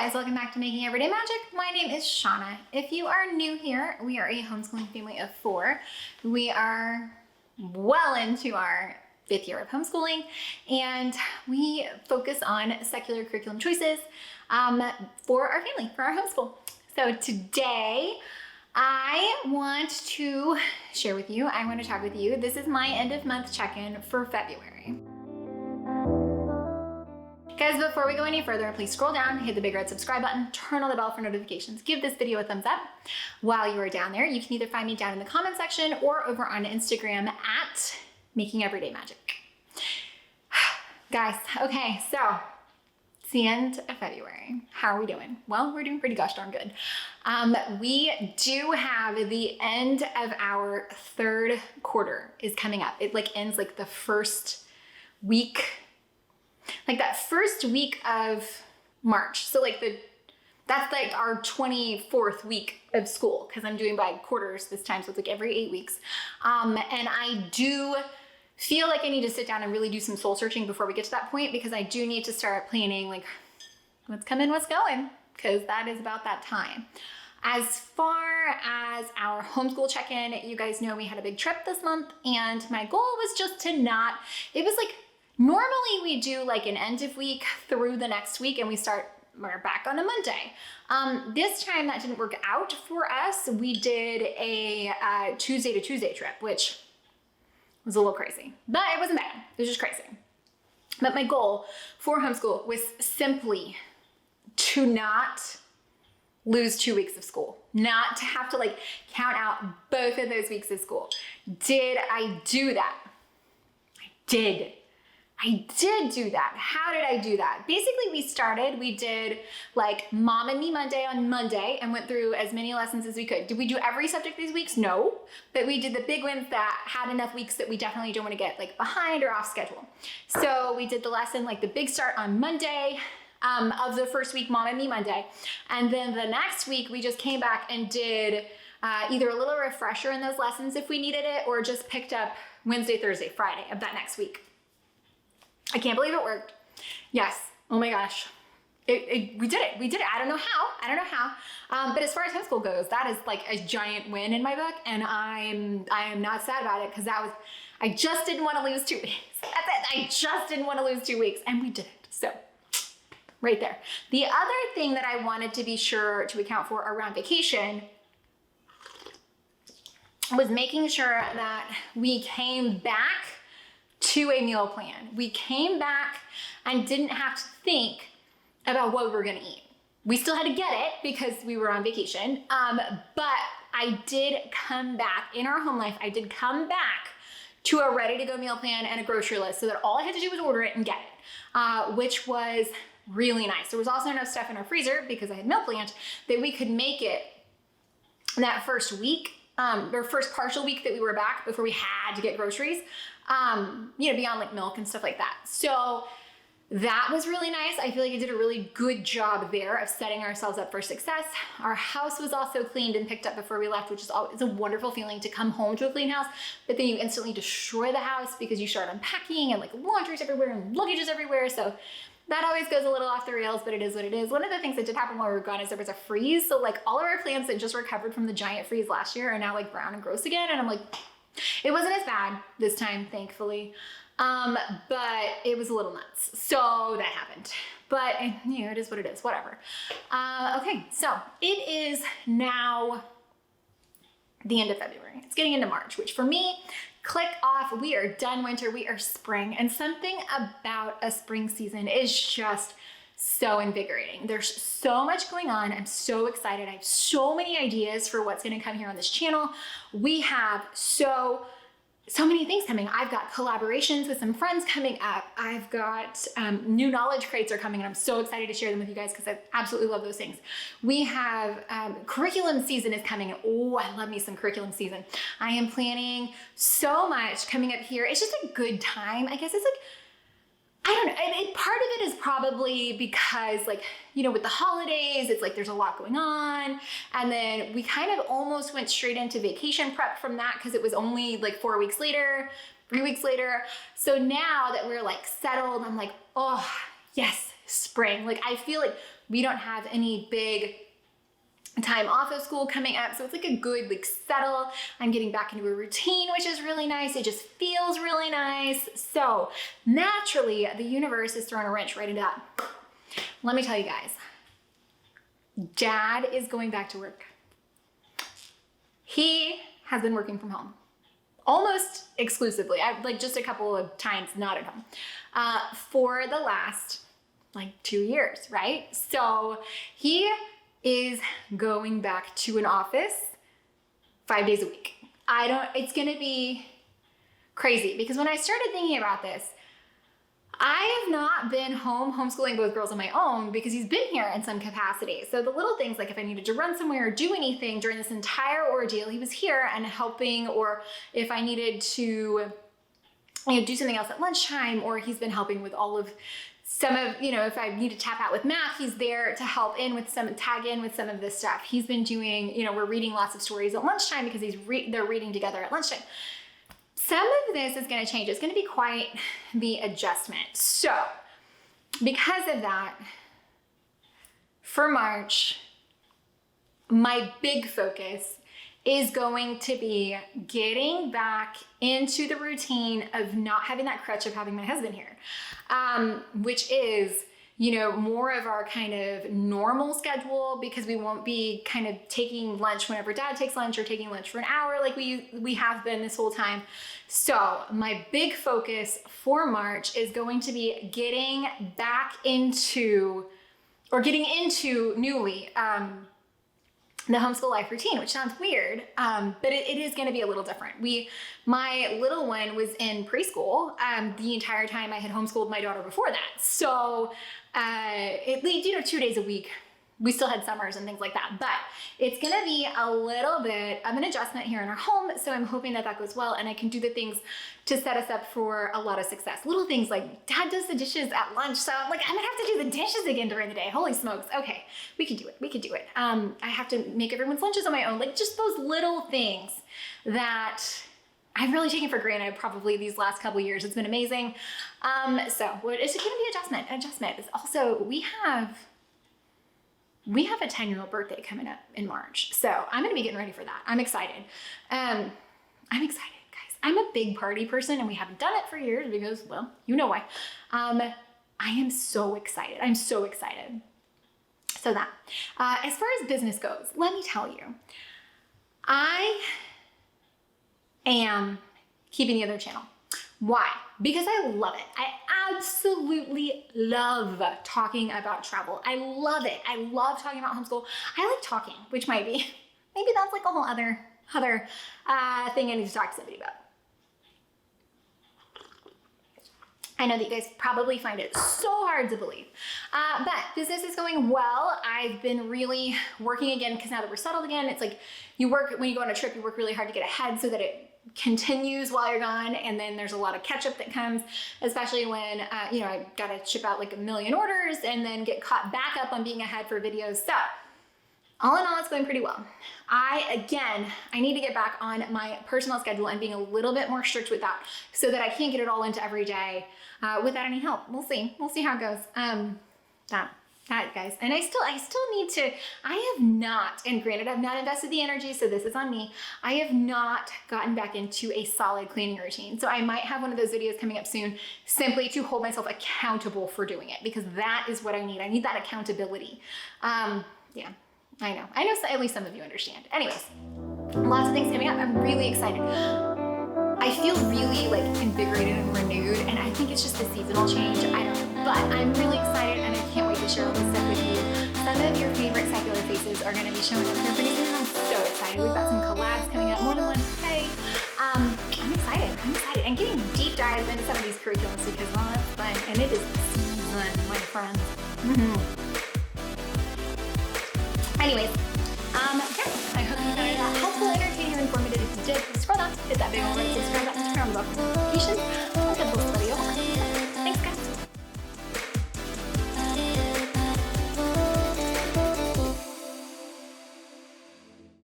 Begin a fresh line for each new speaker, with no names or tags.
guys, welcome back to Making Everyday Magic. My name is Shanna. If you are new here, we are a homeschooling family of 4. We are well into our 5th year of homeschooling, and we focus on secular curriculum choices for our family, for our homeschool. So today, I want to share with you, I want to talk with you. This is my end of month check-in for February. Guys, before we go any further, please scroll down, hit the big red subscribe button, turn on the bell for notifications, give this video a thumbs up. While you are down there, you can either find me down in the comment section or over on Instagram at Making Everyday Magic. Guys, okay, so it's the end of February. How are we doing? Well, we're doing pretty gosh darn good. We do have the end of our 3rd quarter is coming up. It ends like the first week, like that first week of March. So that's like our 24th week of school, because I'm doing by quarters this time. So it's like every 8 weeks. And I do feel like I need to sit down and really do some soul searching before we get to that point, because I do need to start planning like what's coming, what's going, because that is about that time. As far as our homeschool check-in, you guys know we had a big trip this month, and my goal was just to not, it was like, normally we do like an end of week through the next week, and we're back on a Monday. This time that didn't work out for us. We did a Tuesday to Tuesday trip, which was a little crazy, but it wasn't bad. It was just crazy. But my goal for homeschool was simply to not lose 2 weeks of school, not to have to like count out both of those weeks of school. Did I do that? I did do that. How did I do that? Basically, we did like Mom and Me Monday on Monday and went through as many lessons as we could. Did we do every subject these weeks? No, but we did the big ones that had enough weeks that we definitely don't want to get like behind or off schedule. So we did the lesson, like the big start on Monday of the first week, Mom and Me Monday. And then the next week, we just came back and did either a little refresher in those lessons if we needed it, or just picked up Wednesday, Thursday, Friday of that next week. I can't believe it worked. Yes. Oh my gosh. We did it. I don't know how. But as far as homeschool goes, that is like a giant win in my book. And I am not sad about it, because I just didn't want to lose 2 weeks. That's it. I just didn't want to lose 2 weeks, and we did it. So right there. The other thing that I wanted to be sure to account for around vacation was making sure that we came back to a meal plan. We came back and didn't have to think about what we were gonna eat. We still had to get it because we were on vacation, but I did come back in our home life. I did come back to a ready to go meal plan and a grocery list, so that all I had to do was order it and get it, which was really nice. There was also enough stuff in our freezer, because I had meal planned, that we could make it that first week, or first partial week that we were back before we had to get groceries, beyond like milk and stuff like that. So that was really nice. I feel like I did a really good job there of setting ourselves up for success. Our house was also cleaned and picked up before we left, which is always a wonderful feeling to come home to a clean house, but then you instantly destroy the house because you start unpacking and like laundry's everywhere and luggage is everywhere. So that always goes a little off the rails, but it is what it is. One of the things that did happen while we were gone is there was a freeze. So like all of our plants that just recovered from the giant freeze last year are now like brown and gross again. And I'm like, it wasn't as bad this time, thankfully, but it was a little nuts. So that happened, but it is what it is, whatever. Okay, so it is now the end of February. It's getting into March, which for me, click off, we are done winter, we are spring, and something about a spring season is just so invigorating. There's so much going on. I'm so excited. I have so many ideas for what's going to come here on this channel. We have so many things coming. I've got collaborations with some friends coming up. I've got new knowledge crates are coming, and I'm so excited to share them with you guys because I absolutely love those things. We have curriculum season is coming. Oh, I love me some curriculum season. I am planning so much coming up here. It's just a good time. I guess it's like, I don't know. And part of it is probably because with the holidays, it's like there's a lot going on. And then we kind of almost went straight into vacation prep from that because it was only like 4 weeks later, 3 weeks later. So now that we're like settled, I'm like, oh yes, spring. Like I feel like We don't have any big time off of school coming up. So it's like a good like settle. I'm getting back into a routine, which is really nice. It just feels really nice. So naturally, the universe is throwing a wrench right into that. Let me tell you guys, Dad is going back to work. He has been working from home almost exclusively. I've like just a couple of times not at home for the last like 2 years, right? So he is going back to an office 5 days a week. It's gonna be crazy because when I started thinking about this, I have not been home homeschooling both girls on my own because he's been here in some capacity. So the little things, like if I needed to run somewhere or do anything during this entire ordeal, he was here and helping, or if I needed to do something else at lunchtime, or he's been helping with all of some of, if I need to tap out with math, he's there to help tag in with some of this stuff. He's been doing, we're reading lots of stories at lunchtime because they're reading together at lunchtime. Some of this is going to change. It's going to be quite the adjustment. So because of that, for March, my big focus is going to be getting back into the routine of not having that crutch of having my husband here, which is, more of our kind of normal schedule, because we won't be kind of taking lunch whenever Dad takes lunch or taking lunch for an hour like we have been this whole time. So my big focus for March is going to be getting into newly, the homeschool life routine, which sounds weird, but it is going to be a little different. My little one was in preschool the entire time I had homeschooled my daughter before that. So at least 2 days a week. We still had summers and things like that, but it's going to be a little bit of an adjustment here in our home. So I'm hoping that goes well and I can do the things to set us up for a lot of success. Little things like Dad does the dishes at lunch. So I'm gonna have to do the dishes again during the day. Holy smokes. Okay, we can do it. I have to make everyone's lunches on my own. Like just those little things that I've really taken for granted probably these last couple of years. It's been amazing. So it's going to be adjustment. It's also, we have a 10-year-old birthday coming up in March. So I'm going to be getting ready for that. I'm excited. I'm excited, guys. I'm a big party person and we haven't done it for years because, well, you know why. I am so excited. I'm so excited. So that, as far as business goes, let me tell you, I am keeping the other channel. Why? Because I love it. I absolutely love talking about travel. I love it. I love talking about homeschool. I like talking, which maybe that's like a whole other thing I need to talk to somebody about. I know that you guys probably find it so hard to believe, but business is going well. I've been really working again because now that we're settled again, it's like when you go on a trip, you work really hard to get ahead so that it continues while you're gone, and then there's a lot of catch up that comes, especially when I gotta ship out like 1 million orders and then get caught back up on being ahead for videos. So all in all, it's going pretty well. I need to get back on my personal schedule and being a little bit more strict with that so that I can't get it all into every day without any help. We'll see how it goes. That guys, and I still need to, I have not, and granted I've not invested the energy, so this is on me. I have not gotten back into a solid cleaning routine. So I might have one of those videos coming up soon simply to hold myself accountable for doing it, because that is what I need. I need that accountability. Yeah, I know at least some of you understand. Anyways, lots of things coming up. I'm really excited. I feel really like invigorated and renewed, and I think it's just a seasonal change. I don't know, but I'm really excited and I can't wait to share all this stuff with you. Some of your favorite secular faces are going to be showing up here pretty soon. I'm so excited. We've got some collabs coming up, more than one. Hey, I'm excited. And getting deep dives into some of these curriculums because, well, that's fun, and it is fun, my friends. Anyways, yeah, I hope you found that helpful energy.